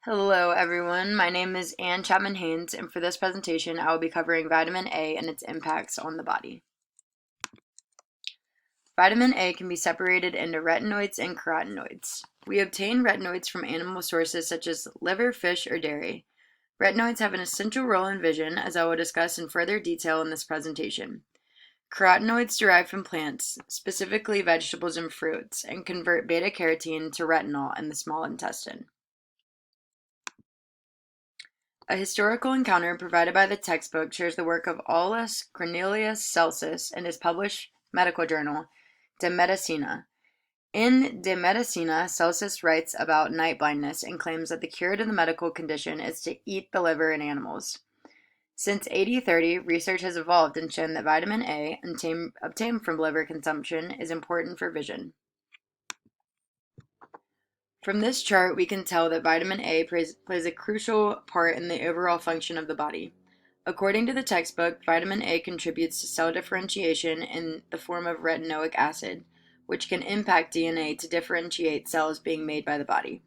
Hello everyone, my name is Ann Chapman Haynes, and for this presentation I will be covering vitamin A and its impacts on the body. Vitamin A can be separated into retinoids and carotenoids. We obtain retinoids from animal sources such as liver, fish, or dairy. Retinoids have an essential role in vision, as I will discuss in further detail in this presentation. Carotenoids derive from plants, specifically vegetables and fruits, and convert beta-carotene to retinol in the small intestine. A historical encounter provided by the textbook shares the work of Aulus Cornelius Celsus in his published medical journal, De Medicina. In De Medicina, Celsus writes about night blindness and claims that the cure to the medical condition is to eat the liver in animals. Since AD 30, research has evolved and shown that vitamin A, obtained from liver consumption, is important for vision. From this chart, we can tell that vitamin A plays a crucial part in the overall function of the body. According to the textbook, vitamin A contributes to cell differentiation in the form of retinoic acid, which can impact DNA to differentiate cells being made by the body.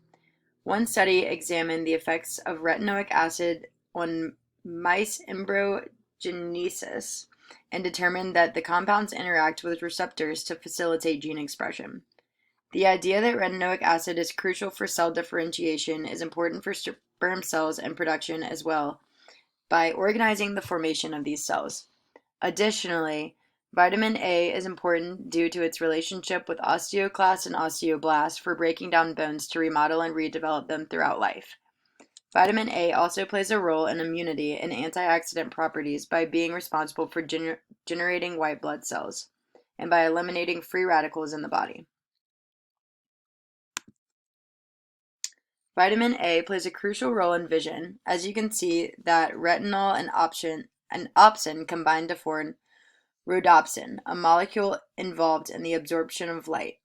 One study examined the effects of retinoic acid on mice embryogenesis and determined that the compounds interact with receptors to facilitate gene expression. The idea that retinoic acid is crucial for cell differentiation is important for sperm cells and production as well, by organizing the formation of these cells. Additionally, vitamin A is important due to its relationship with osteoclasts and osteoblasts for breaking down bones to remodel and redevelop them throughout life. Vitamin A also plays a role in immunity and antioxidant properties by being responsible for generating white blood cells and by eliminating free radicals in the body. Vitamin A plays a crucial role in vision, as you can see that retinol and opsin combine to form rhodopsin, a molecule involved in the absorption of light.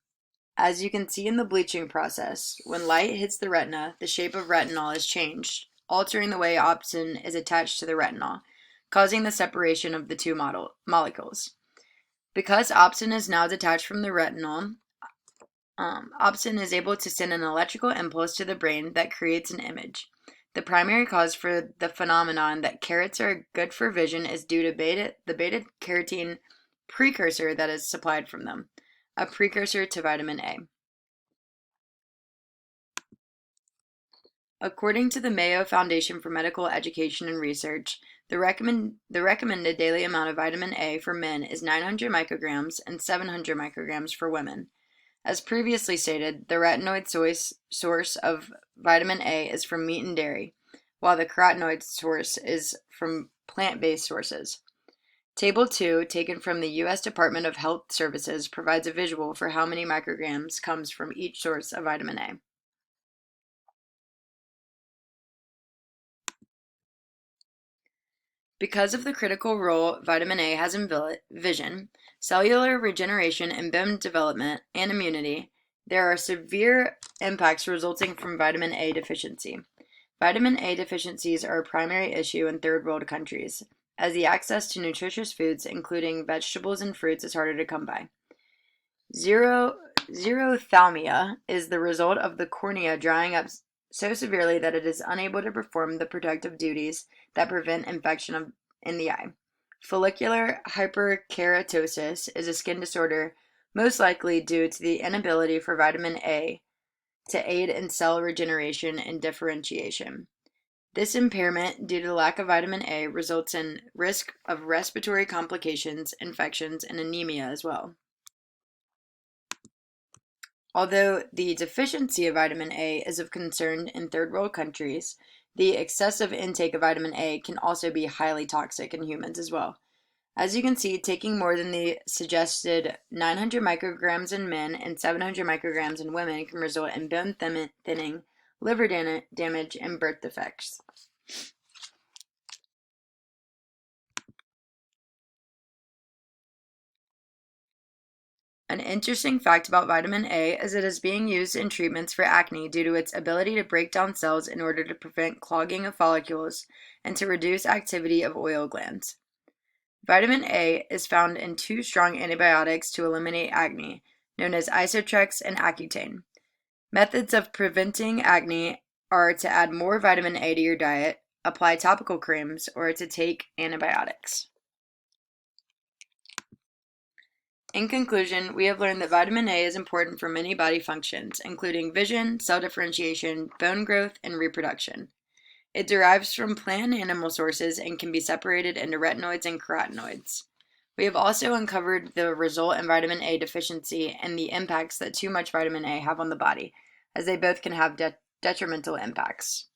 As you can see in the bleaching process, when light hits the retina, the shape of retinol is changed, altering the way opsin is attached to the retinol, causing the separation of the two molecules. Because opsin is now detached from the retinol, opsin is able to send an electrical impulse to the brain that creates an image. The primary cause for the phenomenon that carrots are good for vision is due to the beta-carotene precursor that is supplied from them, a precursor to vitamin A. According to the Mayo Foundation for Medical Education and Research, the recommended daily amount of vitamin A for men is 900 micrograms and 700 micrograms for women. As previously stated, the retinoid source of vitamin A is from meat and dairy, while the carotenoid source is from plant-based sources. Table 2, taken from the U.S. Department of Health Services, provides a visual for how many micrograms comes from each source of vitamin A. Because of the critical role vitamin A has in vision, cellular regeneration and bone development, and immunity, there are severe impacts resulting from vitamin A deficiency. Vitamin A deficiencies are a primary issue in third world countries, as the access to nutritious foods, including vegetables and fruits, is harder to come by. Xerophthalmia is the result of the cornea drying up so severely that it is unable to perform the protective duties that prevent infection in the eye. Follicular hyperkeratosis is a skin disorder most likely due to the inability for vitamin A to aid in cell regeneration and differentiation. This impairment, due to the lack of vitamin A, results in risk of respiratory complications, infections, and anemia as well. Although the deficiency of vitamin A is of concern in third world countries, the excessive intake of vitamin A can also be highly toxic in humans as well. As you can see, taking more than the suggested 900 micrograms in men and 700 micrograms in women can result in bone thinning, liver damage, and birth defects. An interesting fact about vitamin A is it is being used in treatments for acne due to its ability to break down cells in order to prevent clogging of follicles and to reduce activity of oil glands. Vitamin A is found in two strong antibiotics to eliminate acne, known as Isotrex and Accutane. Methods of preventing acne are to add more vitamin A to your diet, apply topical creams, or to take antibiotics. In conclusion, we have learned that vitamin A is important for many body functions, including vision, cell differentiation, bone growth, and reproduction. It derives from plant and animal sources and can be separated into retinoids and carotenoids. We have also uncovered the result in vitamin A deficiency and the impacts that too much vitamin A have on the body, as they both can have detrimental impacts.